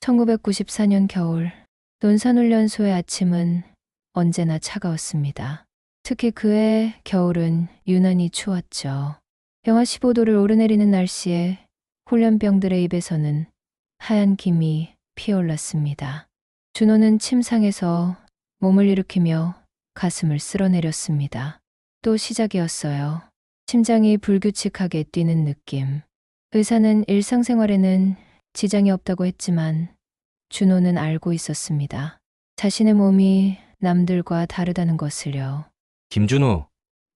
1994년 겨울, 논산훈련소의 아침은 언제나 차가웠습니다. 특히 그해 겨울은 유난히 추웠죠. 영하 15도를 오르내리는 날씨에 훈련병들의 입에서는 하얀 김이 피어올랐습니다. 준호는 침상에서 몸을 일으키며 가슴을 쓸어내렸습니다. 또 시작이었어요. 심장이 불규칙하게 뛰는 느낌. 의사는 일상생활에는 지장이 없다고 했지만 준호는 알고 있었습니다. 자신의 몸이 남들과 다르다는 것을요. 김준호,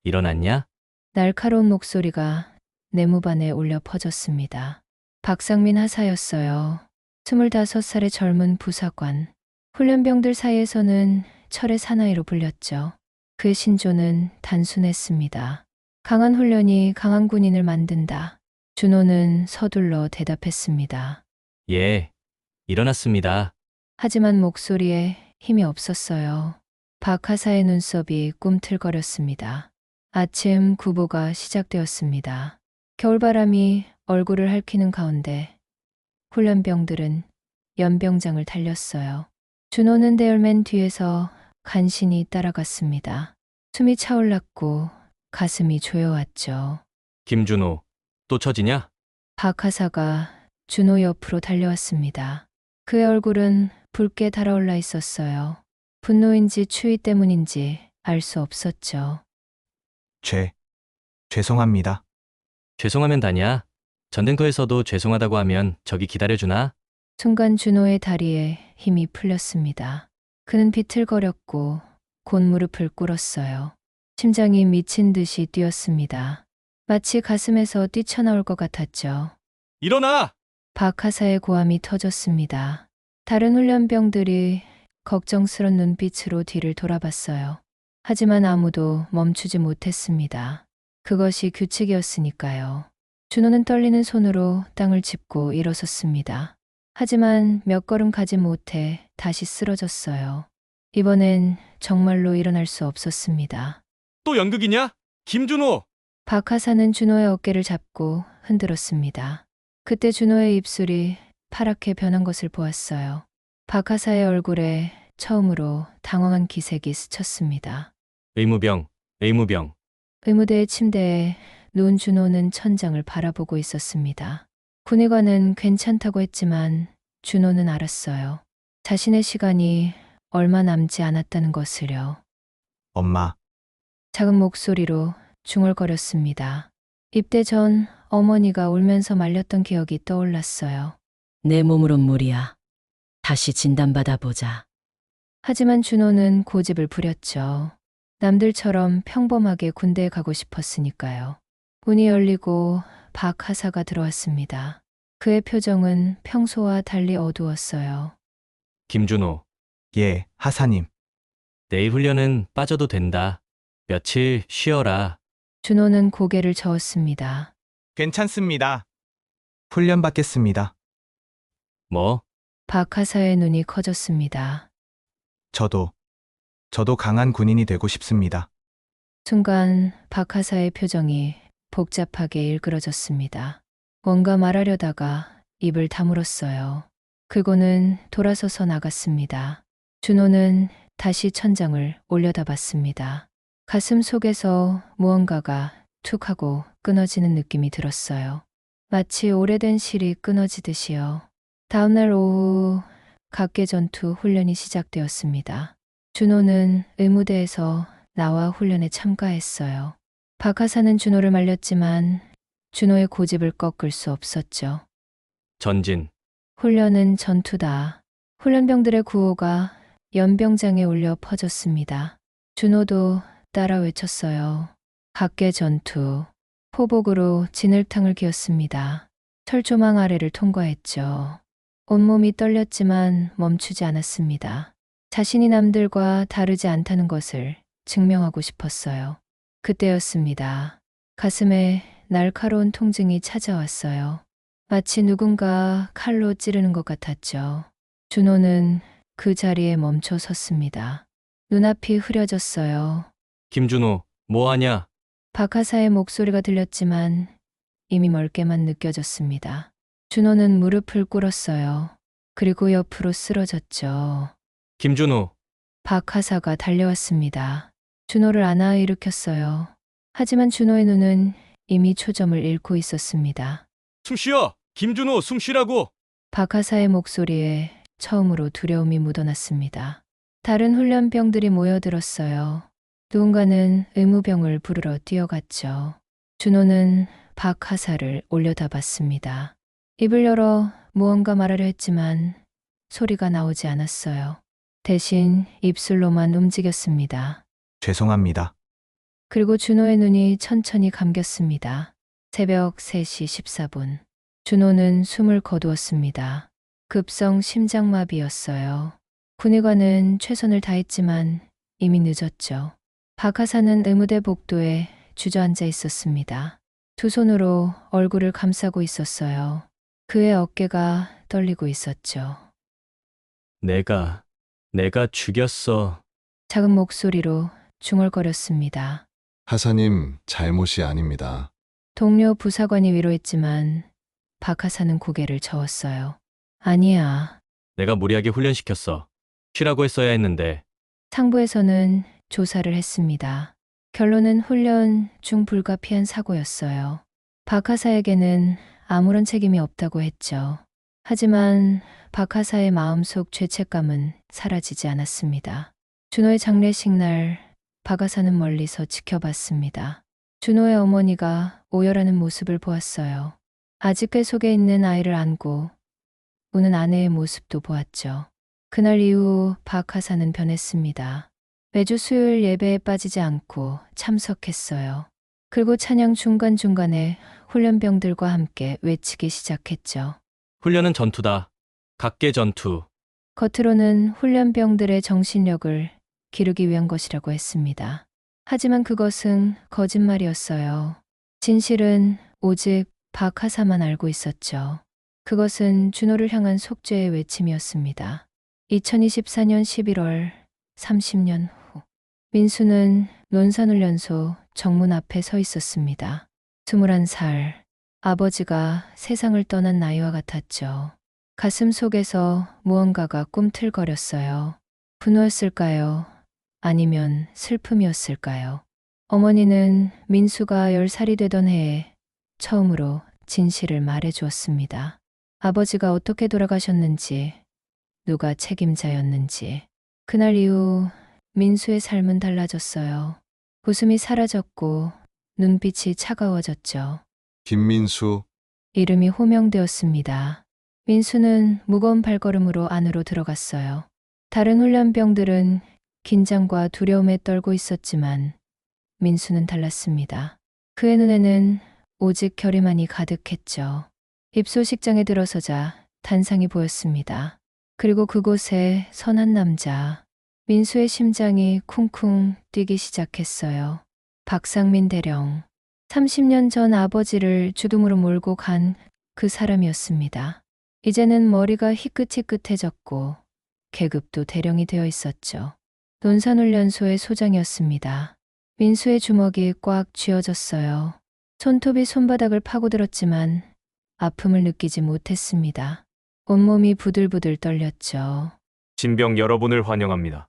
일어났냐? 날카로운 목소리가 내무반에 울려 퍼졌습니다. 박상민 하사였어요. 25살의 젊은 부사관. 훈련병들 사이에서는 철의 사나이로 불렸죠. 그의 신조는 단순했습니다. 강한 훈련이 강한 군인을 만든다. 준호는 서둘러 대답했습니다. 예, 일어났습니다. 하지만 목소리에 힘이 없었어요. 박 하사의 눈썹이 꿈틀거렸습니다. 아침 구보가 시작되었습니다. 겨울바람이 얼굴을 핥히는 가운데 훈련병들은 연병장을 달렸어요. 준호는 대열맨 뒤에서 간신히 따라갔습니다. 숨이 차올랐고 가슴이 조여왔죠. 김준호, 또 처지냐? 박 하사가 준호 옆으로 달려왔습니다. 그의 얼굴은 붉게 달아올라 있었어요. 분노인지 추위 때문인지 알 수 없었죠. 죄송합니다. 죄송하면 다냐? 전등터에서도 죄송하다고 하면 저기 기다려주나? 순간 준호의 다리에 힘이 풀렸습니다. 그는 비틀거렸고 곧 무릎을 꿇었어요. 심장이 미친 듯이 뛰었습니다. 마치 가슴에서 뛰쳐나올 것 같았죠. 일어나! 박 하사의 고함이 터졌습니다. 다른 훈련병들이 걱정스런 눈빛으로 뒤를 돌아봤어요. 하지만 아무도 멈추지 못했습니다. 그것이 규칙이었으니까요. 준호는 떨리는 손으로 땅을 짚고 일어섰습니다. 하지만 몇 걸음 가지 못해 다시 쓰러졌어요. 이번엔 정말로 일어날 수 없었습니다. 또 연극이냐? 김준호! 박 하사는 준호의 어깨를 잡고 흔들었습니다. 그때 준호의 입술이 파랗게 변한 것을 보았어요. 박 하사의 얼굴에 처음으로 당황한 기색이 스쳤습니다. 의무병. 의무대의 침대에 누운 준호는 천장을 바라보고 있었습니다. 군의관은 괜찮다고 했지만 준호는 알았어요. 자신의 시간이 얼마 남지 않았다는 것을요. 엄마, 작은 목소리로 중얼거렸습니다. 입대 전 어머니가 울면서 말렸던 기억이 떠올랐어요. 내 몸으론 무리야. 다시 진단받아보자. 하지만 준호는 고집을 부렸죠. 남들처럼 평범하게 군대에 가고 싶었으니까요. 문이 열리고 박 하사가 들어왔습니다. 그의 표정은 평소와 달리 어두웠어요. 김준호, 예, 하사님. 내일 훈련은 빠져도 된다. 며칠 쉬어라. 준호는 고개를 저었습니다. 괜찮습니다. 훈련 받겠습니다. 뭐? 박 하사의 눈이 커졌습니다. 저도 강한 군인이 되고 싶습니다. 순간 박 하사의 표정이 복잡하게 일그러졌습니다. 뭔가 말하려다가 입을 다물었어요. 그리고는 돌아서서 나갔습니다. 준호는 다시 천장을 올려다봤습니다. 가슴 속에서 무언가가 툭 하고 끊어지는 느낌이 들었어요. 마치 오래된 실이 끊어지듯이요. 다음날 오후 각계전투 훈련이 시작되었습니다. 준호는 의무대에서 나와 훈련에 참가했어요. 박 하사는 준호를 말렸지만 준호의 고집을 꺾을 수 없었죠. 전진. 훈련은 전투다. 훈련병들의 구호가 연병장에 울려 퍼졌습니다. 준호도 따라 외쳤어요. 각계 전투. 포복으로 진흙탕을 기었습니다. 철조망 아래를 통과했죠. 온몸이 떨렸지만 멈추지 않았습니다. 자신이 남들과 다르지 않다는 것을 증명하고 싶었어요. 그때였습니다. 가슴에 날카로운 통증이 찾아왔어요. 마치 누군가 칼로 찌르는 것 같았죠. 준호는 그 자리에 멈춰 섰습니다. 눈앞이 흐려졌어요. 김준호, 뭐하냐? 박 하사의 목소리가 들렸지만 이미 멀게만 느껴졌습니다. 준호는 무릎을 꿇었어요. 그리고 옆으로 쓰러졌죠. 김준호, 박 하사가 달려왔습니다. 준호를 안아 일으켰어요. 하지만 준호의 눈은 이미 초점을 잃고 있었습니다. 숨 쉬어! 김준호, 숨 쉬라고! 박 하사의 목소리에 처음으로 두려움이 묻어났습니다. 다른 훈련병들이 모여들었어요. 누군가는 의무병을 부르러 뛰어갔죠. 준호는 박 하사를 올려다봤습니다. 입을 열어 무언가 말하려 했지만 소리가 나오지 않았어요. 대신 입술로만 움직였습니다. 죄송합니다. 그리고 준호의 눈이 천천히 감겼습니다. 새벽 3시 14분. 준호는 숨을 거두었습니다. 급성 심장마비였어요. 군의관은 최선을 다했지만 이미 늦었죠. 박 하사는 의무대 복도에 주저앉아 있었습니다. 두 손으로 얼굴을 감싸고 있었어요. 그의 어깨가 떨리고 있었죠. 내가 죽였어. 작은 목소리로 중얼거렸습니다. 하사님, 잘못이 아닙니다. 동료 부사관이 위로했지만 박 하사는 고개를 저었어요. 아니야. 내가 무리하게 훈련시켰어. 쉬라고 했어야 했는데. 상부에서는 조사를 했습니다. 결론은 훈련 중 불가피한 사고였어요. 박 하사에게는 아무런 책임이 없다고 했죠. 하지만 박 하사의 마음속 죄책감은 사라지지 않았습니다. 준호의 장례식 날 박 하사는 멀리서 지켜봤습니다. 준호의 어머니가 오열하는 모습을 보았어요. 아직 꽤 속에 있는 아이를 안고 우는 아내의 모습도 보았죠. 그날 이후 박 하사는 변했습니다. 매주 수요일 예배에 빠지지 않고 참석했어요. 그리고 찬양 중간중간에 훈련병들과 함께 외치기 시작했죠. 훈련은 전투다. 각계 전투. 겉으로는 훈련병들의 정신력을 기르기 위한 것이라고 했습니다. 하지만 그것은 거짓말이었어요. 진실은 오직 박 하사만 알고 있었죠. 그것은 준호를 향한 속죄의 외침이었습니다. 2024년 11월 30년 후 민수는 논산훈련소 정문 앞에 서 있었습니다. 21살 아버지가 세상을 떠난 나이와 같았죠. 가슴 속에서 무언가가 꿈틀거렸어요. 분노였을까요? 아니면 슬픔이었을까요? 어머니는 민수가 10살이 되던 해에 처음으로 진실을 말해주었습니다. 아버지가 어떻게 돌아가셨는지, 누가 책임자였는지. 그날 이후 민수의 삶은 달라졌어요. 웃음이 사라졌고 눈빛이 차가워졌죠. 김민수, 이름이 호명되었습니다. 민수는 무거운 발걸음으로 안으로 들어갔어요. 다른 훈련병들은 긴장과 두려움에 떨고 있었지만 민수는 달랐습니다. 그의 눈에는 오직 결의만이 가득했죠. 입소식장에 들어서자 단상이 보였습니다. 그리고 그곳에 선 한 남자. 민수의 심장이 쿵쿵 뛰기 시작했어요. 박상민 대령. 30년 전 아버지를 주둥으로 몰고 간 그 사람이었습니다. 이제는 머리가 희끗희끗해졌고 계급도 대령이 되어 있었죠. 논산훈련소의 소장이었습니다. 민수의 주먹이 꽉 쥐어졌어요. 손톱이 손바닥을 파고들었지만 아픔을 느끼지 못했습니다. 온몸이 부들부들 떨렸죠. 진병 여러분을 환영합니다.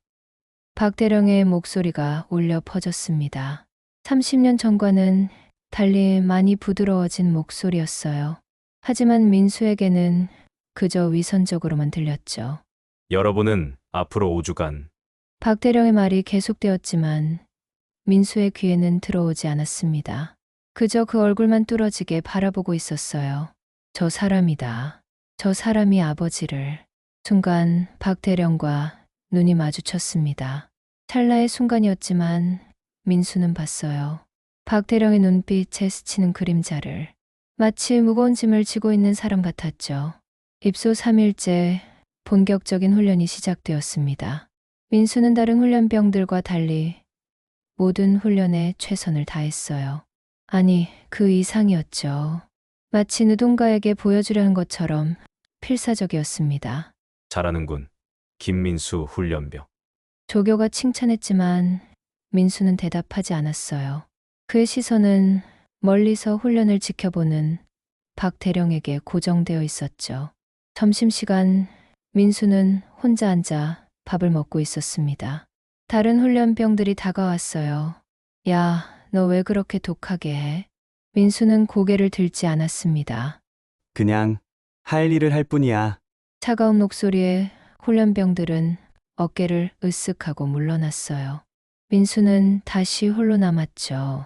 박 대령의 목소리가 울려 퍼졌습니다. 30년 전과는 달리 많이 부드러워진 목소리였어요. 하지만 민수에게는 그저 위선적으로만 들렸죠. 여러분은 앞으로 5주간 박 대령의 말이 계속되었지만 민수의 귀에는 들어오지 않았습니다. 그저 그 얼굴만 뚫어지게 바라보고 있었어요. 저 사람이다. 저 사람이 아버지를. 순간 박 대령과 눈이 마주쳤습니다. 찰나의 순간이었지만 민수는 봤어요. 박 대령의 눈빛에 스치는 그림자를. 마치 무거운 짐을 지고 있는 사람 같았죠. 입소 3일째 본격적인 훈련이 시작되었습니다. 민수는 다른 훈련병들과 달리 모든 훈련에 최선을 다했어요. 아니, 그 이상이었죠. 마치 누군가에게 보여주려는 것처럼 필사적이었습니다. 잘하는군. 김민수 훈련병. 조교가 칭찬했지만 민수는 대답하지 않았어요. 그의 시선은 멀리서 훈련을 지켜보는 박 대령에게 고정되어 있었죠. 점심시간 민수는 혼자 앉아 밥을 먹고 있었습니다. 다른 훈련병들이 다가왔어요. 야, 너 왜 그렇게 독하게 해? 민수는 고개를 들지 않았습니다. 그냥 할 일을 할 뿐이야. 차가운 목소리에 훈련병들은 어깨를 으쓱하고 물러났어요. 민수는 다시 홀로 남았죠.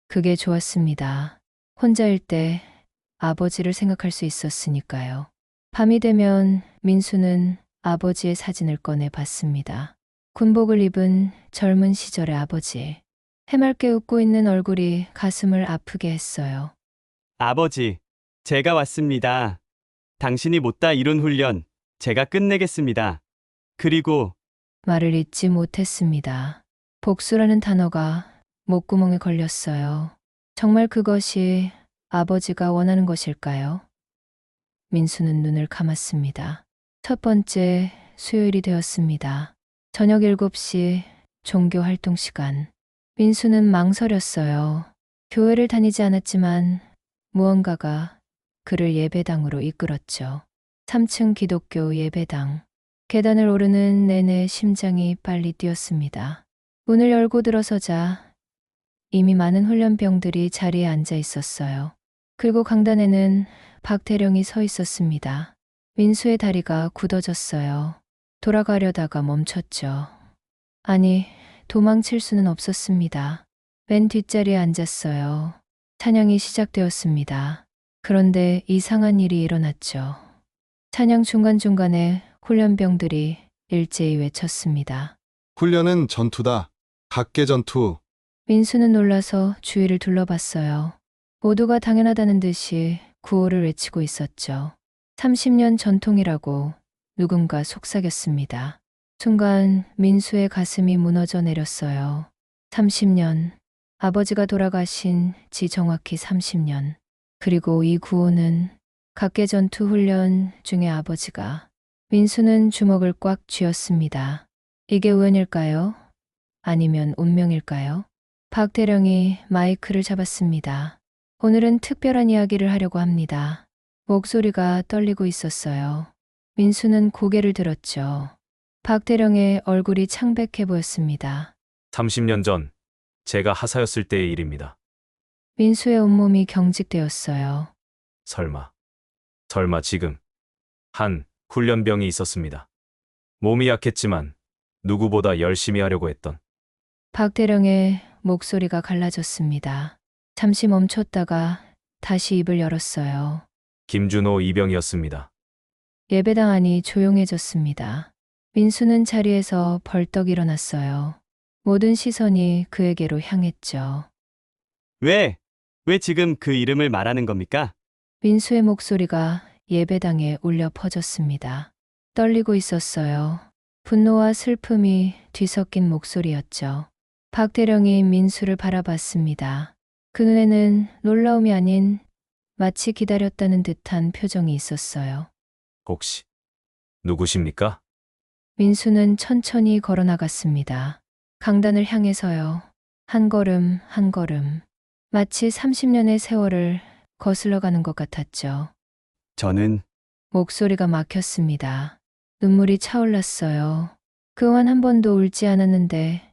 그게 좋았습니다. 혼자일 때 아버지를 생각할 수 있었으니까요. 밤이 되면 민수는 아버지의 사진을 꺼내 봤습니다. 군복을 입은 젊은 시절의 아버지. 해맑게 웃고 있는 얼굴이 가슴을 아프게 했어요. 아버지, 제가 왔습니다. 당신이 못다 이룬 훈련, 제가 끝내겠습니다. 그리고 말을 잇지 못했습니다. 복수라는 단어가 목구멍에 걸렸어요. 정말 그것이 아버지가 원하는 것일까요? 민수는 눈을 감았습니다. 첫 번째 수요일이 되었습니다. 저녁 7시 종교 활동 시간. 민수는 망설였어요. 교회를 다니지 않았지만 무언가가 그를 예배당으로 이끌었죠. 3층 기독교 예배당. 계단을 오르는 내내 심장이 빨리 뛰었습니다. 문을 열고 들어서자 이미 많은 훈련병들이 자리에 앉아 있었어요. 그리고 강단에는 박태령이 서 있었습니다. 민수의 다리가 굳어졌어요. 돌아가려다가 멈췄죠. 아니, 도망칠 수는 없었습니다. 맨 뒷자리에 앉았어요. 찬양이 시작되었습니다. 그런데 이상한 일이 일어났죠. 찬양 중간중간에 훈련병들이 일제히 외쳤습니다. 훈련은 전투다. 각계 전투. 민수는 놀라서 주위를 둘러봤어요. 모두가 당연하다는 듯이 구호를 외치고 있었죠. 30년 전통이라고 누군가 속삭였습니다. 순간 민수의 가슴이 무너져 내렸어요. 30년. 아버지가 돌아가신 지 정확히 30년. 그리고 이 구호는 각계 전투 훈련 중에 아버지가. 민수는 주먹을 꽉 쥐었습니다. 이게 우연일까요? 아니면 운명일까요? 박대령이 마이크를 잡았습니다. 오늘은 특별한 이야기를 하려고 합니다. 목소리가 떨리고 있었어요. 민수는 고개를 들었죠. 박대령의 얼굴이 창백해 보였습니다. 30년 전 제가 하사였을 때의 일입니다. 민수의 온몸이 경직되었어요. 설마 지금 한 훈련병이 있었습니다. 몸이 약했지만 누구보다 열심히 하려고 했던. 박대령의 목소리가 갈라졌습니다. 잠시 멈췄다가 다시 입을 열었어요. 김준호 이병이었습니다. 예배당 안이 조용해졌습니다. 민수는 자리에서 벌떡 일어났어요. 모든 시선이 그에게로 향했죠. 왜 지금 그 이름을 말하는 겁니까? 민수의 목소리가 예배당에 울려 퍼졌습니다. 떨리고 있었어요. 분노와 슬픔이 뒤섞인 목소리였죠. 박대령이 민수를 바라봤습니다. 그 눈에는 놀라움이 아닌 마치 기다렸다는 듯한 표정이 있었어요. 혹시 누구십니까? 민수는 천천히 걸어 나갔습니다. 강단을 향해서요. 한 걸음 한 걸음. 마치 30년의 세월을 거슬러 가는 것 같았죠. 저는 목소리가 막혔습니다. 눈물이 차올랐어요. 그간 한 번도 울지 않았는데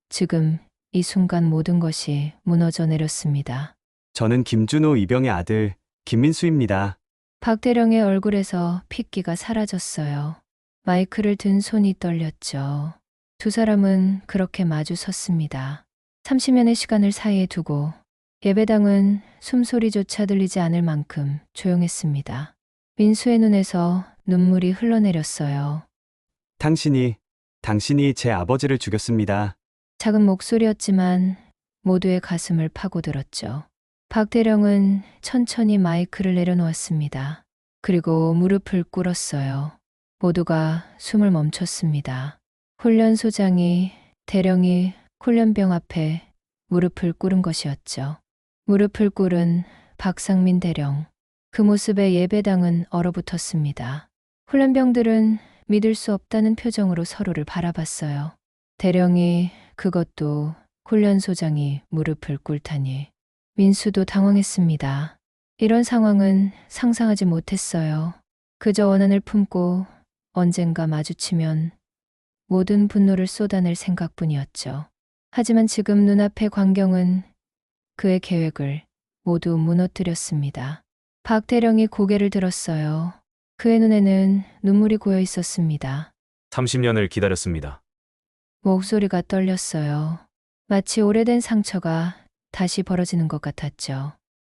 지금 이 순간 모든 것이 무너져 내렸습니다. 저는 김준호 이병의 아들 김민수입니다. 박대령의 얼굴에서 핏기가 사라졌어요. 마이크를 든 손이 떨렸죠. 두 사람은 그렇게 마주 섰습니다. 30년의 시간을 사이에 두고 예배당은 숨소리조차 들리지 않을 만큼 조용했습니다. 민수의 눈에서 눈물이 흘러내렸어요. 당신이 제 아버지를 죽였습니다. 작은 목소리였지만 모두의 가슴을 파고들었죠. 박대령은 천천히 마이크를 내려놓았습니다. 그리고 무릎을 꿇었어요. 모두가 숨을 멈췄습니다. 훈련소장이 대령이 훈련병 앞에 무릎을 꿇은 것이었죠. 무릎을 꿇은 박상민 대령. 그 모습에 예배당은 얼어붙었습니다. 훈련병들은 믿을 수 없다는 표정으로 서로를 바라봤어요. 대령이 그것도 훈련소장이 무릎을 꿇다니. 민수도 당황했습니다. 이런 상황은 상상하지 못했어요. 그저 원한을 품고 언젠가 마주치면 모든 분노를 쏟아낼 생각뿐이었죠. 하지만 지금 눈앞의 광경은 그의 계획을 모두 무너뜨렸습니다. 박 대령이 고개를 들었어요. 그의 눈에는 눈물이 고여 있었습니다. 30년을 기다렸습니다. 목소리가 떨렸어요. 마치 오래된 상처가 다시 벌어지는 것 같았죠.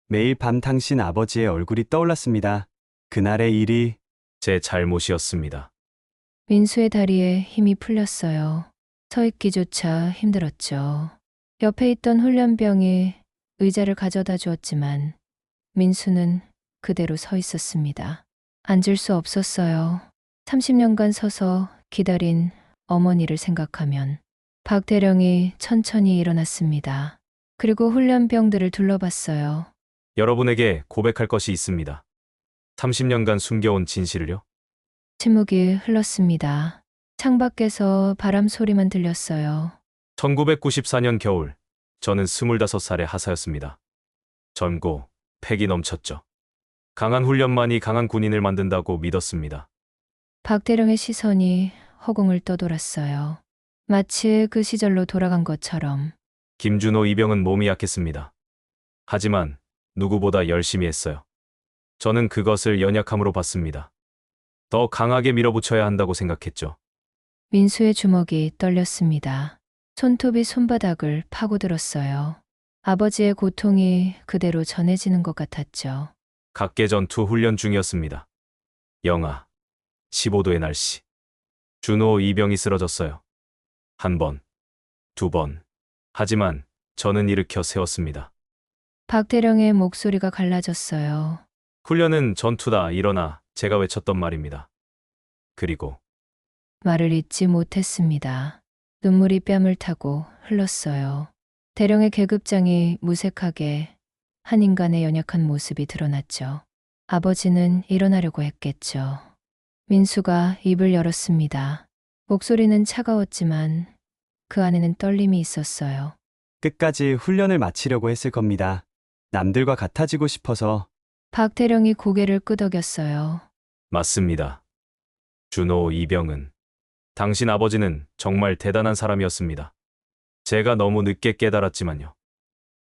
매일 밤 당신 아버지의 얼굴이 떠올랐습니다. 그날의 일이 제 잘못이었습니다. 민수의 다리에 힘이 풀렸어요. 서 있기조차 힘들었죠. 옆에 있던 훈련병이 의자를 가져다 주었지만 민수는 그대로 서 있었습니다. 앉을 수 없었어요. 30년간 서서 기다린 어머니를 생각하면 박 대령이 천천히 일어났습니다. 그리고 훈련병들을 둘러봤어요. 여러분에게 고백할 것이 있습니다. 30년간 숨겨온 진실을요? 침묵이 흘렀습니다. 창밖에서 바람 소리만 들렸어요. 1994년 겨울, 저는 25살의 하사였습니다. 젊고 패기 넘쳤죠. 강한 훈련만이 강한 군인을 만든다고 믿었습니다. 박 대령의 시선이 허공을 떠돌았어요. 마치 그 시절로 돌아간 것처럼. 김준호 이병은 몸이 약했습니다. 하지만 누구보다 열심히 했어요. 저는 그것을 연약함으로 봤습니다. 더 강하게 밀어붙여야 한다고 생각했죠. 민수의 주먹이 떨렸습니다. 손톱이 손바닥을 파고들었어요. 아버지의 고통이 그대로 전해지는 것 같았죠. 각계 전투 훈련 중이었습니다. 영하 15도의 날씨. 준호 이병이 쓰러졌어요. 한 번, 두 번. 하지만 저는 일으켜 세웠습니다. 박 대령의 목소리가 갈라졌어요. 훈련은 전투다 일어나 제가 외쳤던 말입니다. 그리고 말을 잇지 못했습니다. 눈물이 뺨을 타고 흘렀어요. 대령의 계급장이 무색하게 한 인간의 연약한 모습이 드러났죠. 아버지는 일어나려고 했겠죠. 민수가 입을 열었습니다. 목소리는 차가웠지만 그 안에는 떨림이 있었어요. 끝까지 훈련을 마치려고 했을 겁니다. 남들과 같아지고 싶어서 박 대령이 고개를 끄덕였어요. 맞습니다. 준호 이병은 당신 아버지는 정말 대단한 사람이었습니다. 제가 너무 늦게 깨달았지만요.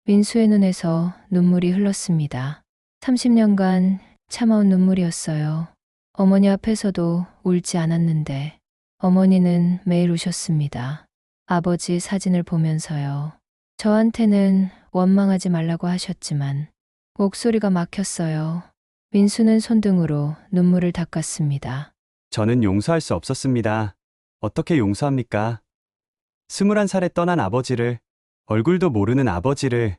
민수의 눈에서 눈물이 흘렀습니다. 30년간 참아온 눈물이었어요. 어머니 앞에서도 울지 않았는데 어머니는 매일 우셨습니다. 아버지 사진을 보면서요. 저한테는 원망하지 말라고 하셨지만 목소리가 막혔어요. 민수는 손등으로 눈물을 닦았습니다. 저는 용서할 수 없었습니다. 어떻게 용서합니까? 21살에 떠난 아버지를, 얼굴도 모르는 아버지를.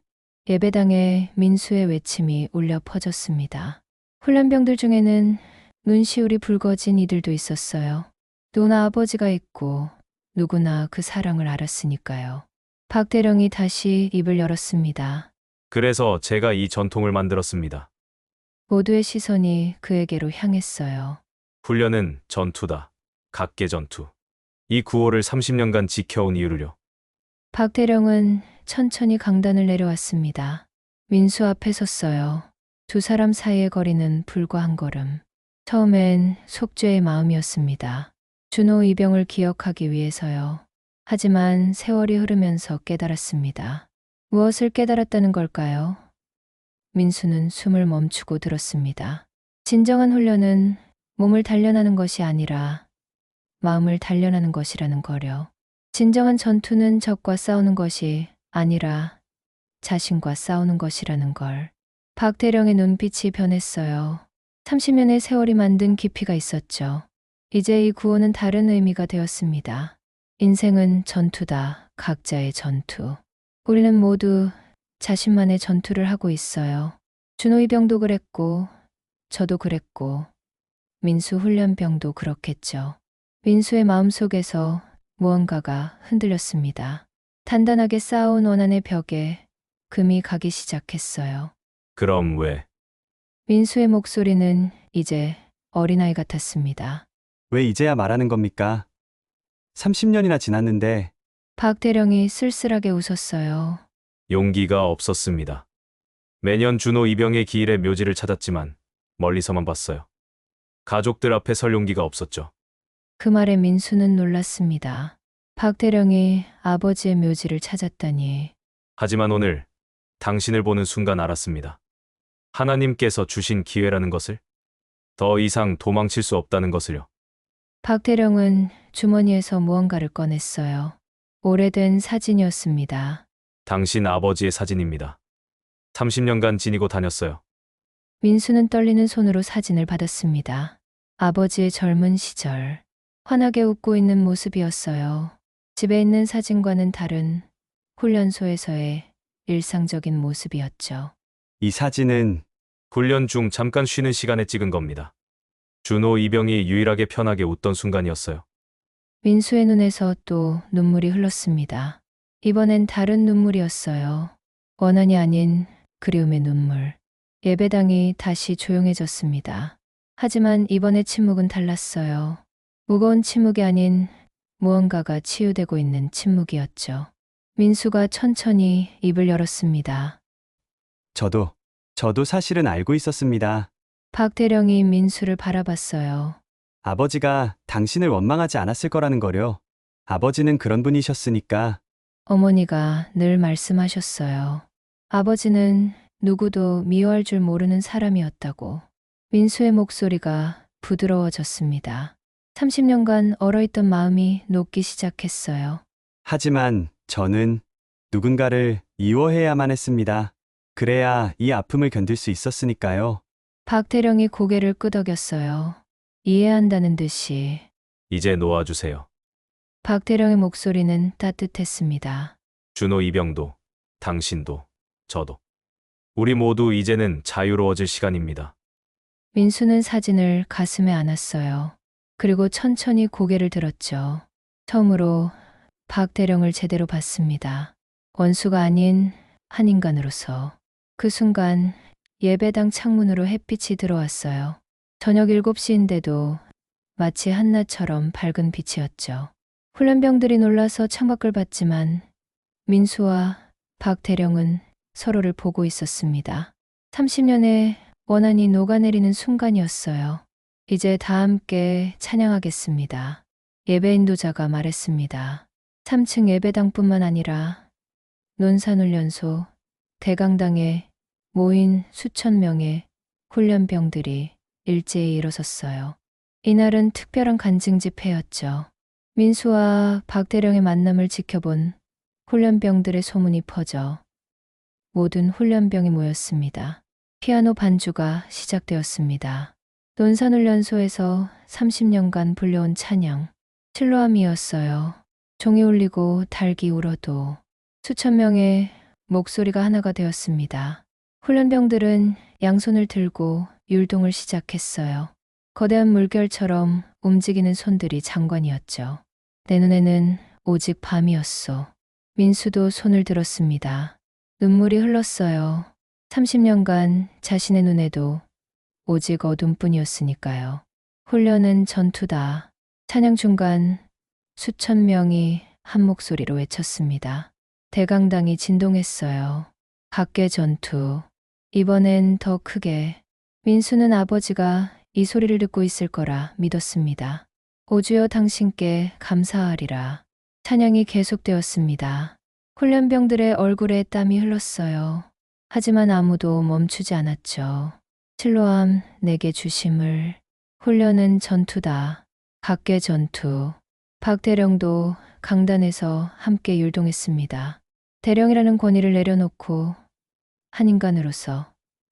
예배당에 민수의 외침이 울려 퍼졌습니다. 훈련병들 중에는 눈시울이 붉어진 이들도 있었어요. 누나 아버지가 있고 누구나 그 사랑을 알았으니까요. 박 대령이 다시 입을 열었습니다. 그래서 제가 이 전통을 만들었습니다. 모두의 시선이 그에게로 향했어요. 훈련은 전투다. 각계 전투. 이 구호를 30년간 지켜온 이유를요. 박 대령은 천천히 강단을 내려왔습니다. 민수 앞에 섰어요. 두 사람 사이의 거리는 불과 한 걸음. 처음엔 속죄의 마음이었습니다. 준호 이병을 기억하기 위해서요. 하지만 세월이 흐르면서 깨달았습니다. 무엇을 깨달았다는 걸까요? 민수는 숨을 멈추고 들었습니다. 진정한 훈련은 몸을 단련하는 것이 아니라 마음을 단련하는 것이라는 거려. 진정한 전투는 적과 싸우는 것이 아니라 자신과 싸우는 것이라는 걸. 박 대령의 눈빛이 변했어요. 30년의 세월이 만든 깊이가 있었죠. 이제 이 구호는 다른 의미가 되었습니다. 인생은 전투다. 각자의 전투. 우리는 모두 자신만의 전투를 하고 있어요. 준호 이병도 그랬고, 저도 그랬고, 민수 훈련병도 그렇겠죠. 민수의 마음속에서 무언가가 흔들렸습니다. 단단하게 쌓아온 원한의 벽에 금이 가기 시작했어요. 그럼 왜? 민수의 목소리는 이제 어린아이 같았습니다. 왜 이제야 말하는 겁니까? 30년이나 지났는데 박 대령이 쓸쓸하게 웃었어요. 용기가 없었습니다. 매년 준호 이병의 기일의 묘지를 찾았지만 멀리서만 봤어요. 가족들 앞에 설 용기가 없었죠. 그 말에 민수는 놀랐습니다. 박대령이 아버지의 묘지를 찾았다니. 하지만 오늘 당신을 보는 순간 알았습니다. 하나님께서 주신 기회라는 것을, 더 이상 도망칠 수 없다는 것을요. 박대령은 주머니에서 무언가를 꺼냈어요. 오래된 사진이었습니다. 당신 아버지의 사진입니다. 30년간 지니고 다녔어요. 민수는 떨리는 손으로 사진을 받았습니다. 아버지의 젊은 시절, 환하게 웃고 있는 모습이었어요. 집에 있는 사진과는 다른 훈련소에서의 일상적인 모습이었죠. 이 사진은 훈련 중 잠깐 쉬는 시간에 찍은 겁니다. 준호 이병이 유일하게 편하게 웃던 순간이었어요. 민수의 눈에서 또 눈물이 흘렀습니다. 이번엔 다른 눈물이었어요. 원한이 아닌 그리움의 눈물. 예배당이 다시 조용해졌습니다. 하지만 이번의 침묵은 달랐어요. 무거운 침묵이 아닌 무언가가 치유되고 있는 침묵이었죠. 민수가 천천히 입을 열었습니다. 저도 사실은 알고 있었습니다. 박 대령이 민수를 바라봤어요. 아버지가 당신을 원망하지 않았을 거라는 거요. 아버지는 그런 분이셨으니까. 어머니가 늘 말씀하셨어요. 아버지는 누구도 미워할 줄 모르는 사람이었다고. 민수의 목소리가 부드러워졌습니다. 30년간 얼어있던 마음이 녹기 시작했어요. 하지만 저는 누군가를 미워해야만 했습니다. 그래야 이 아픔을 견딜 수 있었으니까요. 박 대령이 고개를 끄덕였어요. 이해한다는 듯이. 이제 놓아주세요. 박 대령의 목소리는 따뜻했습니다. 준호 이병도, 당신도, 저도. 우리 모두 이제는 자유로워질 시간입니다. 민수는 사진을 가슴에 안았어요. 그리고 천천히 고개를 들었죠. 처음으로 박 대령을 제대로 봤습니다. 원수가 아닌 한 인간으로서. 그 순간 예배당 창문으로 햇빛이 들어왔어요. 저녁 7시인데도 마치 한낮처럼 밝은 빛이었죠. 훈련병들이 놀라서 창밖을 봤지만 민수와 박 대령은 서로를 보고 있었습니다. 30년의 원한이 녹아내리는 순간이었어요. 이제 다 함께 찬양하겠습니다. 예배 인도자가 말했습니다. 3층 예배당뿐만 아니라 논산훈련소, 대강당에 모인 수천 명의 훈련병들이 일제히 일어섰어요. 이날은 특별한 간증 집회였죠. 민수와 박대령의 만남을 지켜본 훈련병들의 소문이 퍼져 모든 훈련병이 모였습니다. 피아노 반주가 시작되었습니다. 논산훈련소에서 30년간 불려온 찬양, 칠로함이었어요. 종이 울리고 닭이 울어도 수천 명의 목소리가 하나가 되었습니다. 훈련병들은 양손을 들고 율동을 시작했어요. 거대한 물결처럼 움직이는 손들이 장관이었죠. 내 눈에는 오직 밤이었소. 민수도 손을 들었습니다. 눈물이 흘렀어요. 30년간 자신의 눈에도 오직 어둠뿐이었으니까요. 훈련은 전투다. 찬양 중간 수천 명이 한 목소리로 외쳤습니다. 대강당이 진동했어요. 각계 전투. 이번엔 더 크게. 민수는 아버지가 이 소리를 듣고 있을 거라 믿었습니다. 오주여 당신께 감사하리라. 찬양이 계속되었습니다. 훈련병들의 얼굴에 땀이 흘렀어요. 하지만 아무도 멈추지 않았죠. 칠로함 내게 주심을. 훈련은 전투다. 각계 전투. 박 대령도 강단에서 함께 율동했습니다. 대령이라는 권위를 내려놓고 한 인간으로서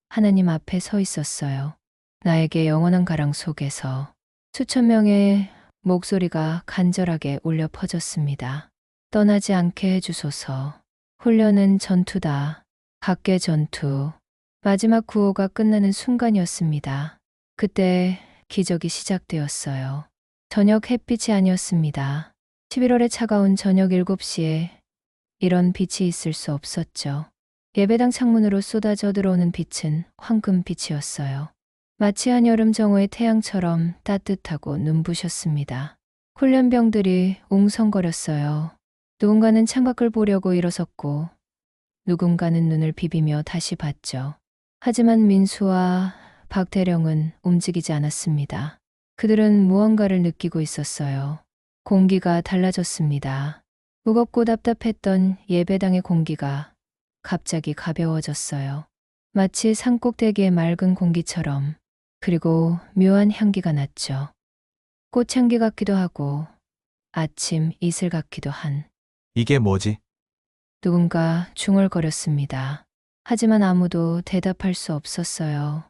하나님 앞에 서 있었어요. 나에게 영원한 가랑 속에서 수천 명의 목소리가 간절하게 울려 퍼졌습니다. 떠나지 않게 해주소서. 훈련은 전투다. 각계 전투. 마지막 구호가 끝나는 순간이었습니다. 그때 기적이 시작되었어요. 저녁 햇빛이 아니었습니다. 11월의 차가운 저녁 7시에 이런 빛이 있을 수 없었죠. 예배당 창문으로 쏟아져 들어오는 빛은 황금빛이었어요. 마치 한여름 정오의 태양처럼 따뜻하고 눈부셨습니다. 훈련병들이 웅성거렸어요. 누군가는 창밖을 보려고 일어섰고 누군가는 눈을 비비며 다시 봤죠. 하지만 민수와 박 대령은 움직이지 않았습니다. 그들은 무언가를 느끼고 있었어요. 공기가 달라졌습니다. 무겁고 답답했던 예배당의 공기가 갑자기 가벼워졌어요. 마치 산꼭대기의 맑은 공기처럼. 그리고 묘한 향기가 났죠. 꽃향기 같기도 하고 아침 이슬 같기도 한. 이게 뭐지? 누군가 중얼거렸습니다. 하지만 아무도 대답할 수 없었어요.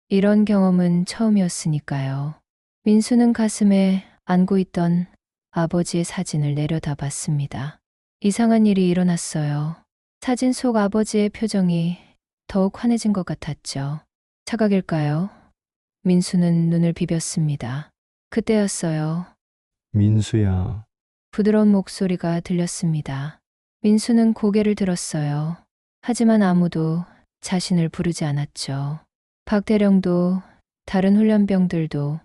이런 경험은 처음이었으니까요. 민수는 가슴에 안고 있던 아버지의 사진을 내려다봤습니다. 이상한 일이 일어났어요. 사진 속 아버지의 표정이 더욱 환해진 것 같았죠. 착각일까요? 민수는 눈을 비볐습니다. 그때였어요. 민수야. 부드러운 목소리가 들렸습니다. 민수는 고개를 들었어요. 하지만 아무도 자신을 부르지 않았죠. 박대령도 다른 훈련병들도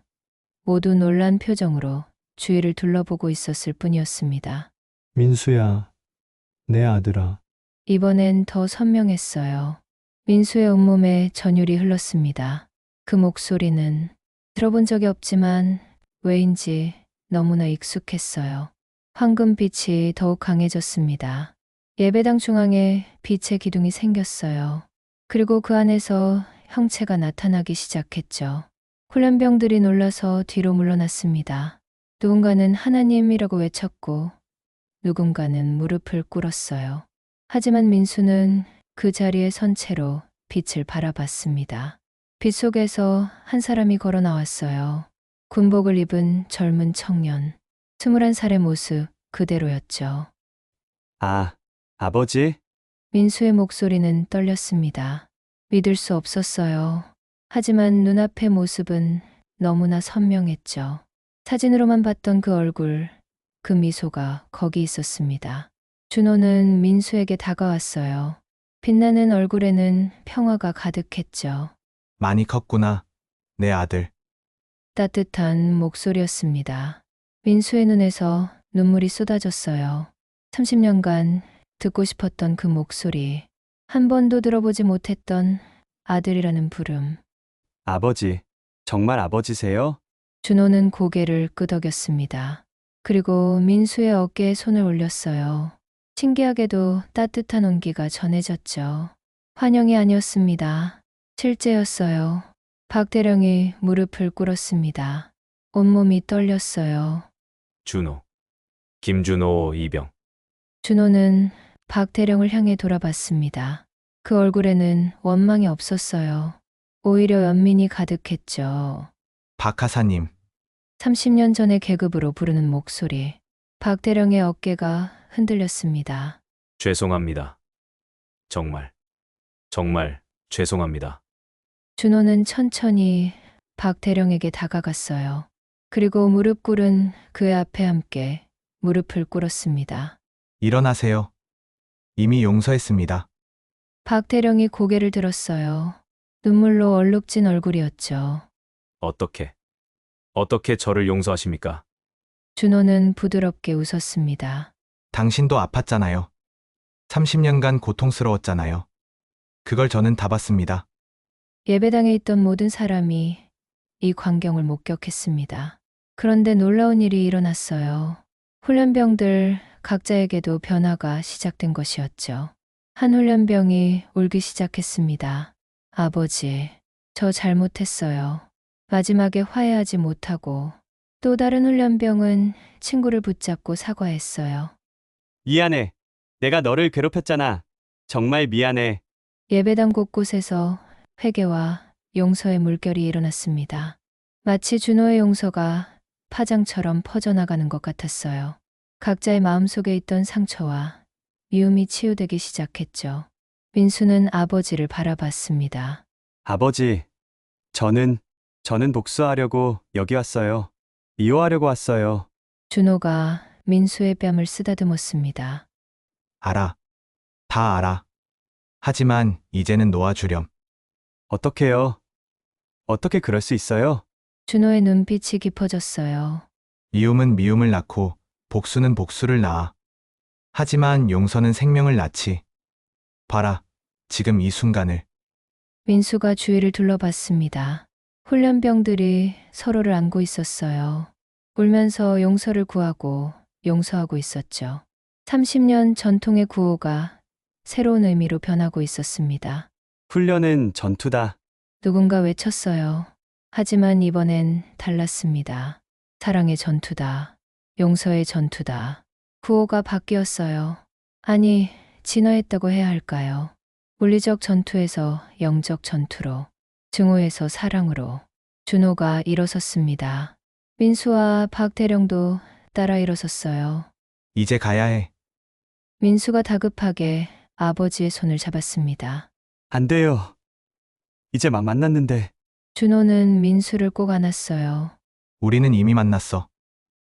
모두 놀란 표정으로 주위를 둘러보고 있었을 뿐이었습니다. 민수야. 내 아들아. 이번엔 더 선명했어요. 민수의 온몸에 전율이 흘렀습니다. 그 목소리는 들어본 적이 없지만 왜인지 너무나 익숙했어요. 황금빛이 더욱 강해졌습니다. 예배당 중앙에 빛의 기둥이 생겼어요. 그리고 그 안에서 형체가 나타나기 시작했죠. 훈련병들이 놀라서 뒤로 물러났습니다. 누군가는 하나님이라고 외쳤고 누군가는 무릎을 꿇었어요. 하지만 민수는 그 자리에 선 채로 빛을 바라봤습니다. 빛 속에서 한 사람이 걸어 나왔어요. 군복을 입은 젊은 청년. 21살의 모습 그대로였죠. 아, 아버지? 민수의 목소리는 떨렸습니다. 믿을 수 없었어요. 하지만 눈앞의 모습은 너무나 선명했죠. 사진으로만 봤던 그 얼굴, 그 미소가 거기 있었습니다. 준호는 민수에게 다가왔어요. 빛나는 얼굴에는 평화가 가득했죠. 많이 컸구나. 내 아들. 따뜻한 목소리였습니다. 민수의 눈에서 눈물이 쏟아졌어요. 30년간 듣고 싶었던 그 목소리, 한 번도 들어보지 못했던 아들이라는 부름. 아버지. 정말 아버지세요? 준호는 고개를 끄덕였습니다. 그리고 민수의 어깨에 손을 올렸어요. 신기하게도 따뜻한 온기가 전해졌죠. 환영이 아니었습니다. 실제였어요. 박대령이 무릎을 꿇었습니다. 온몸이 떨렸어요. 준호. 김준호 이병. 준호는 박대령을 향해 돌아봤습니다. 그 얼굴에는 원망이 없었어요. 오히려 연민이 가득했죠. 박하사님. 30년 전의 계급으로 부르는 목소리. 박대령의 어깨가 흔들렸습니다. 죄송합니다. 정말 죄송합니다. 준호는 천천히 박대령에게 다가갔어요. 그리고 무릎 꿇은 그의 앞에 함께 무릎을 꿇었습니다. 일어나세요. 이미 용서했습니다. 박대령이 고개를 들었어요. 눈물로 얼룩진 얼굴이었죠. 어떻게 저를 용서하십니까? 준호는 부드럽게 웃었습니다. 당신도 아팠잖아요. 30년간 고통스러웠잖아요. 그걸 저는 다 봤습니다. 예배당에 있던 모든 사람이 이 광경을 목격했습니다. 그런데 놀라운 일이 일어났어요. 훈련병들 각자에게도 변화가 시작된 것이었죠. 한 훈련병이 울기 시작했습니다. 아버지, 저 잘못했어요. 마지막에 화해하지 못하고. 또 다른 훈련병은 친구를 붙잡고 사과했어요. 미안해. 내가 너를 괴롭혔잖아. 정말 미안해. 예배당 곳곳에서 회개와 용서의 물결이 일어났습니다. 마치 준호의 용서가 파장처럼 퍼져나가는 것 같았어요. 각자의 마음속에 있던 상처와 미움이 치유되기 시작했죠. 민수는 아버지를 바라봤습니다. 아버지. 저는 복수하려고 여기 왔어요. 미워하려고 왔어요. 준호가 민수의 뺨을 쓰다듬었습니다. 알아. 다 알아. 하지만 이제는 놓아주렴. 어떡해요? 어떻게 그럴 수 있어요? 준호의 눈빛이 깊어졌어요. 미움은 미움을 낳고 복수는 복수를 낳아. 하지만 용서는 생명을 낳지. 봐라. 지금 이 순간을. 민수가 주위를 둘러봤습니다. 훈련병들이 서로를 안고 있었어요. 울면서 용서를 구하고 용서하고 있었죠. 30년 전통의 구호가 새로운 의미로 변하고 있었습니다. 훈련은 전투다. 누군가 외쳤어요. 하지만 이번엔 달랐습니다. 사랑의 전투다. 용서의 전투다. 구호가 바뀌었어요. 아니, 진화했다고 해야 할까요? 물리적 전투에서 영적 전투로, 증오에서 사랑으로 준호가 일어섰습니다. 민수와 박대령도 따라 일어섰어요. 이제 가야 해. 민수가 다급하게 아버지의 손을 잡았습니다. 안 돼요. 이제 막 만났는데. 준호는 민수를 꼭 안았어요. 우리는 이미 만났어.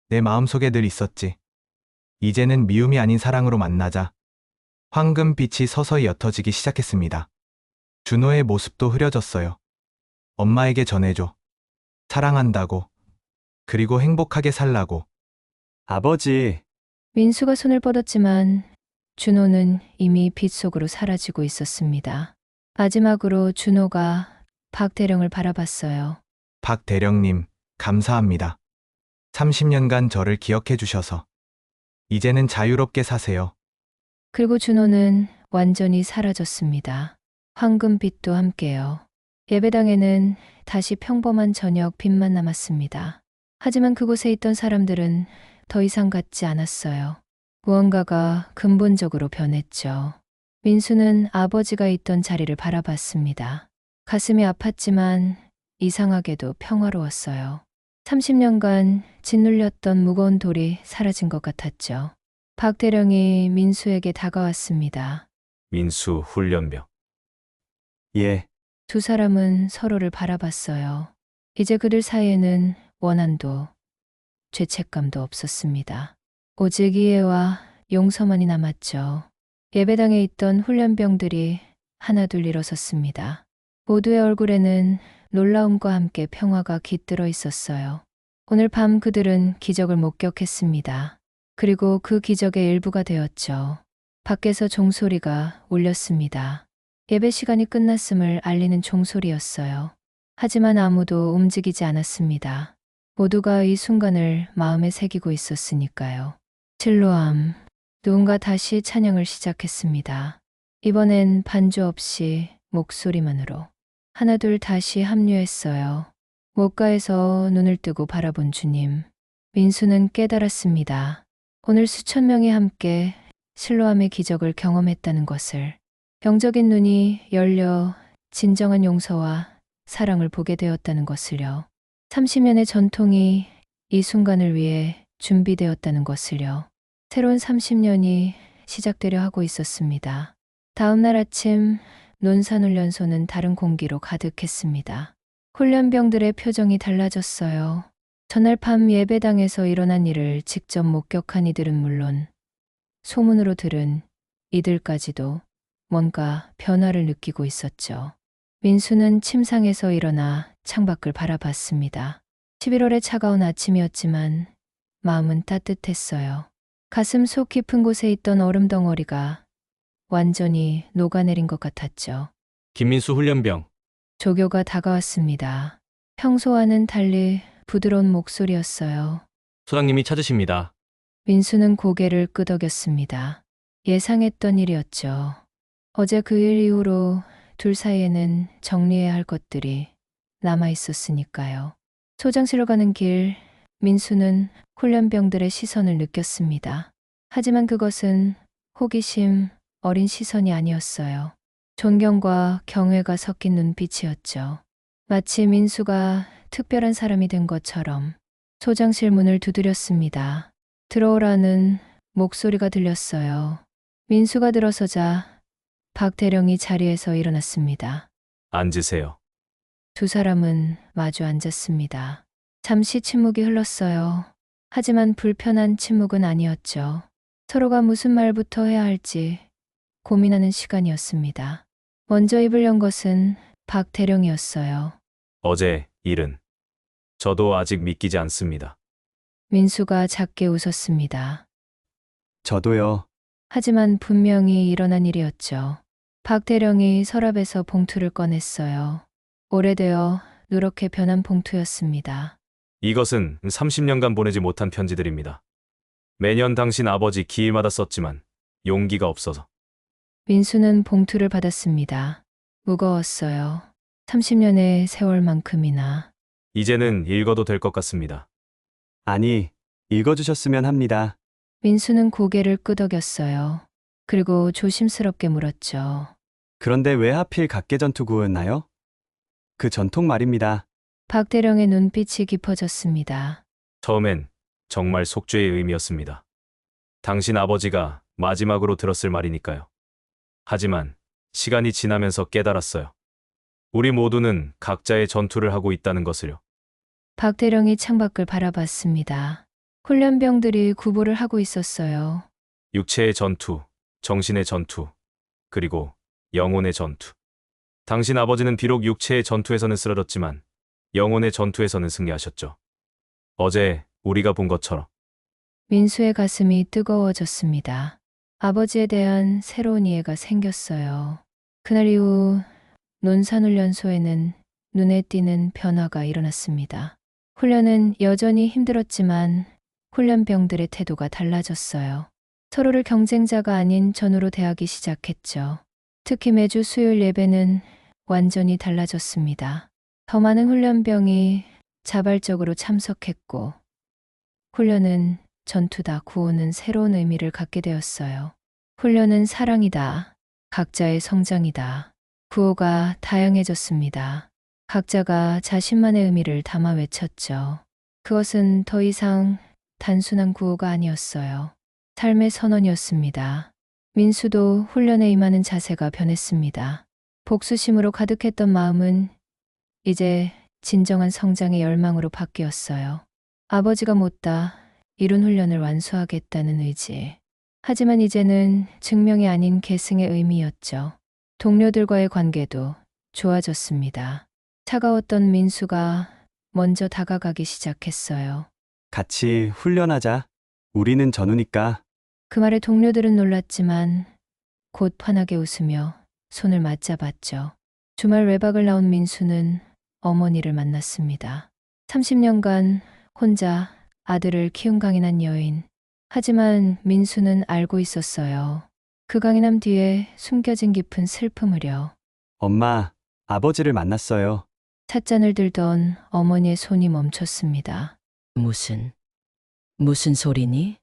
내 마음속에 늘 있었지. 이제는 미움이 아닌 사랑으로 만나자. 황금빛이 서서히 옅어지기 시작했습니다. 준호의 모습도 흐려졌어요. 엄마에게 전해줘. 사랑한다고. 그리고 행복하게 살라고. 아버지, 민수가 손을 뻗었지만 준호는 이미 빛 속으로 사라지고 있었습니다. 마지막으로 준호가 박대령을 바라봤어요. 박 대령님, 감사합니다. 30년간 저를 기억해 주셔서. 이제는 자유롭게 사세요. 그리고 준호는 완전히 사라졌습니다. 황금빛도 함께요. 예배당에는 다시 평범한 저녁 빛만 남았습니다. 하지만 그곳에 있던 사람들은 더 이상 같지 않았어요. 무언가가 근본적으로 변했죠. 민수는 아버지가 있던 자리를 바라봤습니다. 가슴이 아팠지만 이상하게도 평화로웠어요. 30년간 짓눌렸던 무거운 돌이 사라진 것 같았죠. 박 대령이 민수에게 다가왔습니다. 민수 훈련병. 예, 두 사람은 서로를 바라봤어요. 이제 그들 사이에는 원한도 죄책감도 없었습니다. 오직 이해와 용서만이 남았죠. 예배당에 있던 훈련병들이 하나둘 일어섰습니다. 모두의 얼굴에는 놀라움과 함께 평화가 깃들어 있었어요. 오늘 밤 그들은 기적을 목격했습니다. 그리고 그 기적의 일부가 되었죠. 밖에서 종소리가 울렸습니다. 예배 시간이 끝났음을 알리는 종소리였어요. 하지만 아무도 움직이지 않았습니다. 모두가 이 순간을 마음에 새기고 있었으니까요. 실로암, 누군가 다시 찬양을 시작했습니다. 이번엔 반주 없이 목소리만으로. 하나둘 다시 합류했어요. 목가에서 눈을 뜨고 바라본 주님. 민수는 깨달았습니다. 오늘 수천 명이 함께 실로암의 기적을 경험했다는 것을. 영적인 눈이 열려 진정한 용서와 사랑을 보게 되었다는 것을요. 30년의 전통이 이 순간을 위해 준비되었다는 것을요. 새로운 30년이 시작되려 하고 있었습니다. 다음 날 아침 논산훈련소는 다른 공기로 가득했습니다. 훈련병들의 표정이 달라졌어요. 전날 밤 예배당에서 일어난 일을 직접 목격한 이들은 물론 소문으로 들은 이들까지도 뭔가 변화를 느끼고 있었죠. 민수는 침상에서 일어나 창밖을 바라봤습니다. 11월의 차가운 아침이었지만 마음은 따뜻했어요. 가슴 속 깊은 곳에 있던 얼음 덩어리가 완전히 녹아내린 것 같았죠. 김민수 훈련병. 조교가 다가왔습니다. 평소와는 달리 부드러운 목소리였어요. 소장님이 찾으십니다. 민수는 고개를 끄덕였습니다. 예상했던 일이었죠. 어제 그 일 이후로 둘 사이에는 정리해야 할 것들이 남아 있었으니까요. 소장실로 가는 길, 민수는 훈련병들의 시선을 느꼈습니다. 하지만 그것은 호기심, 어린 시선이 아니었어요. 존경과 경외가 섞인 눈빛이었죠. 마치 민수가 특별한 사람이 된 것처럼 소장실 문을 두드렸습니다. 들어오라는 목소리가 들렸어요. 민수가 들어서자 박 대령이 자리에서 일어났습니다. 앉으세요. 두 사람은 마주 앉았습니다. 잠시 침묵이 흘렀어요. 하지만 불편한 침묵은 아니었죠. 서로가 무슨 말부터 해야 할지 고민하는 시간이었습니다. 먼저 입을 연 것은 박 대령이었어요. 어제 일은 저도 아직 믿기지 않습니다. 민수가 작게 웃었습니다. 저도요. 하지만 분명히 일어난 일이었죠. 박 대령이 서랍에서 봉투를 꺼냈어요. 오래되어 누렇게 변한 봉투였습니다. 이것은 30년간 보내지 못한 편지들입니다. 매년 당신 아버지 기일마다 썼지만 용기가 없어서. 민수는 봉투를 받았습니다. 무거웠어요. 30년의 세월만큼이나. 이제는 읽어도 될 것 같습니다. 아니, 읽어주셨으면 합니다. 민수는 고개를 끄덕였어요. 그리고 조심스럽게 물었죠. 그런데 왜 하필 각계전투구였나요? 그 전통 말입니다. 박대령의 눈빛이 깊어졌습니다. 처음엔 정말 속죄의 의미였습니다. 당신 아버지가 마지막으로 들었을 말이니까요. 하지만 시간이 지나면서 깨달았어요. 우리 모두는 각자의 전투를 하고 있다는 것을요. 박대령이 창밖을 바라봤습니다. 훈련병들이 구보를 하고 있었어요. 육체의 전투, 정신의 전투, 그리고 영혼의 전투. 당신 아버지는 비록 육체의 전투에서는 쓰러졌지만 영혼의 전투에서는 승리하셨죠. 어제 우리가 본 것처럼. 민수의 가슴이 뜨거워졌습니다. 아버지에 대한 새로운 이해가 생겼어요. 그날 이후 논산훈련소에는 눈에 띄는 변화가 일어났습니다. 훈련은 여전히 힘들었지만 훈련병들의 태도가 달라졌어요. 서로를 경쟁자가 아닌 전우로 대하기 시작했죠. 특히 매주 수요일 예배는 완전히 달라졌습니다. 더 많은 훈련병이 자발적으로 참석했고 훈련은 전투다, 구호는 새로운 의미를 갖게 되었어요. 훈련은 사랑이다. 각자의 성장이다. 구호가 다양해졌습니다. 각자가 자신만의 의미를 담아 외쳤죠. 그것은 더 이상 단순한 구호가 아니었어요. 삶의 선언이었습니다. 민수도 훈련에 임하는 자세가 변했습니다. 복수심으로 가득했던 마음은 이제 진정한 성장의 열망으로 바뀌었어요. 아버지가 못다 이룬 훈련을 완수하겠다는 의지. 하지만 이제는 증명이 아닌 계승의 의미였죠. 동료들과의 관계도 좋아졌습니다. 차가웠던 민수가 먼저 다가가기 시작했어요. 같이 훈련하자. 우리는 전우니까. 그 말에 동료들은 놀랐지만 곧 환하게 웃으며 손을 맞잡았죠. 주말 외박을 나온 민수는 어머니를 만났습니다. 30년간 혼자 아들을 키운 강인한 여인. 하지만 민수는 알고 있었어요. 그 강인함 뒤에 숨겨진 깊은 슬픔을요. 엄마, 아버지를 만났어요. 찻잔을 들던 어머니의 손이 멈췄습니다. 무슨 소리니?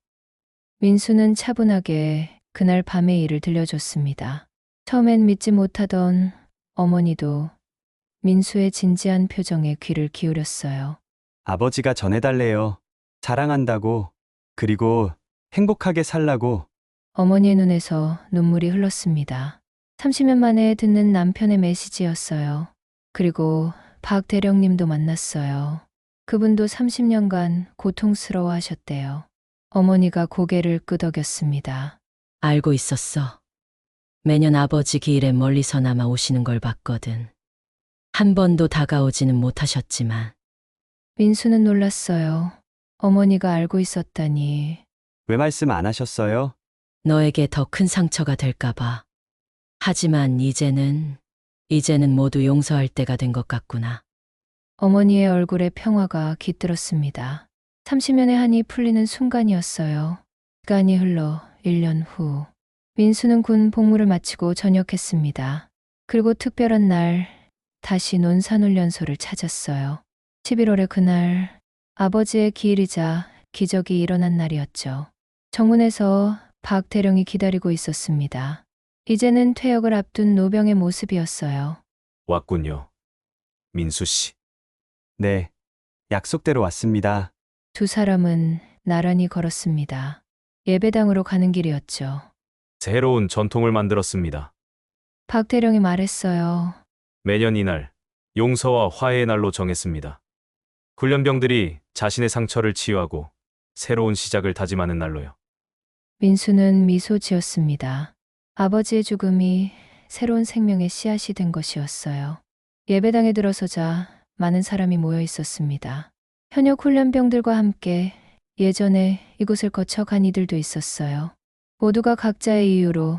민수는 차분하게 그날 밤의 일을 들려줬습니다. 처음엔 믿지 못하던 어머니도 민수의 진지한 표정에 귀를 기울였어요. 아버지가 전해달래요. 사랑한다고. 그리고 행복하게 살라고. 어머니의 눈에서 눈물이 흘렀습니다. 30년 만에 듣는 남편의 메시지였어요. 그리고 박 대령님도 만났어요. 그분도 30년간 고통스러워 하셨대요. 어머니가 고개를 끄덕였습니다. 알고 있었어. 매년 아버지 기일에 멀리서나마 오시는 걸 봤거든. 한 번도 다가오지는 못하셨지만 민수는 놀랐어요. 어머니가 알고 있었다니. 왜 말씀 안 하셨어요? 너에게 더 큰 상처가 될까봐. 하지만 이제는 모두 용서할 때가 된 것 같구나. 어머니의 얼굴에 평화가 깃들었습니다. 30년의 한이 풀리는 순간이었어요. 시간이 흘러 1년 후. 민수는 군 복무를 마치고 전역했습니다. 그리고 특별한 날 다시 논산훈련소를 찾았어요. 11월의 그날 아버지의 기일이자 기적이 일어난 날이었죠. 정문에서 박 대령이 기다리고 있었습니다. 이제는 퇴역을 앞둔 노병의 모습이었어요. 왔군요. 민수 씨. 네. 약속대로 왔습니다. 두 사람은 나란히 걸었습니다. 예배당으로 가는 길이었죠. 새로운 전통을 만들었습니다. 박 대령이 말했어요. 매년 이날 용서와 화해의 날로 정했습니다. 훈련병들이 자신의 상처를 치유하고 새로운 시작을 다짐하는 날로요. 민수는 미소 지었습니다. 아버지의 죽음이 새로운 생명의 씨앗이 된 것이었어요. 예배당에 들어서자 많은 사람이 모여 있었습니다. 현역 훈련병들과 함께 예전에 이곳을 거쳐 간 이들도 있었어요. 모두가 각자의 이유로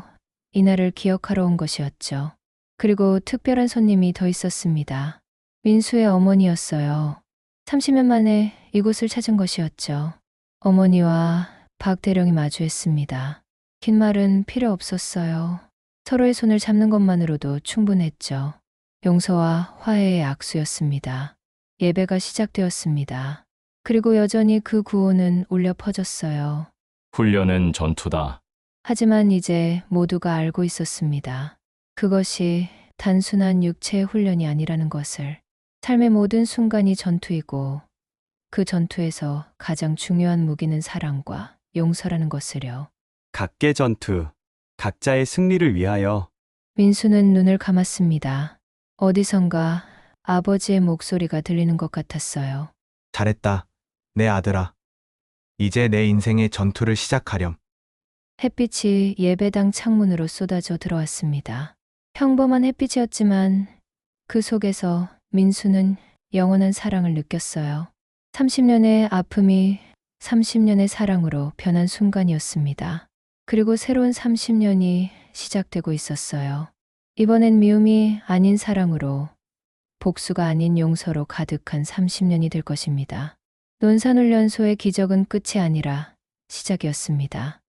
이날을 기억하러 온 것이었죠. 그리고 특별한 손님이 더 있었습니다. 민수의 어머니였어요. 30년 만에 이곳을 찾은 것이었죠. 어머니와 박 대령이 마주했습니다. 긴 말은 필요 없었어요. 서로의 손을 잡는 것만으로도 충분했죠. 용서와 화해의 악수였습니다. 예배가 시작되었습니다. 그리고 여전히 그 구호는 울려 퍼졌어요. 훈련은 전투다. 하지만 이제 모두가 알고 있었습니다. 그것이 단순한 육체의 훈련이 아니라는 것을. 삶의 모든 순간이 전투이고 그 전투에서 가장 중요한 무기는 사랑과 용서라는 것을요. 각계 전투, 각자의 승리를 위하여. 민수는 눈을 감았습니다. 어디선가 아버지의 목소리가 들리는 것 같았어요. 잘했다. 내 아들아. 이제 내 인생의 전투를 시작하렴. 햇빛이 예배당 창문으로 쏟아져 들어왔습니다. 평범한 햇빛이었지만 그 속에서 민수는 영원한 사랑을 느꼈어요. 30년의 아픔이 30년의 사랑으로 변한 순간이었습니다. 그리고 새로운 30년이 시작되고 있었어요. 이번엔 미움이 아닌 사랑으로, 복수가 아닌 용서로 가득한 30년이 될 것입니다. 논산훈련소의 기적은 끝이 아니라 시작이었습니다.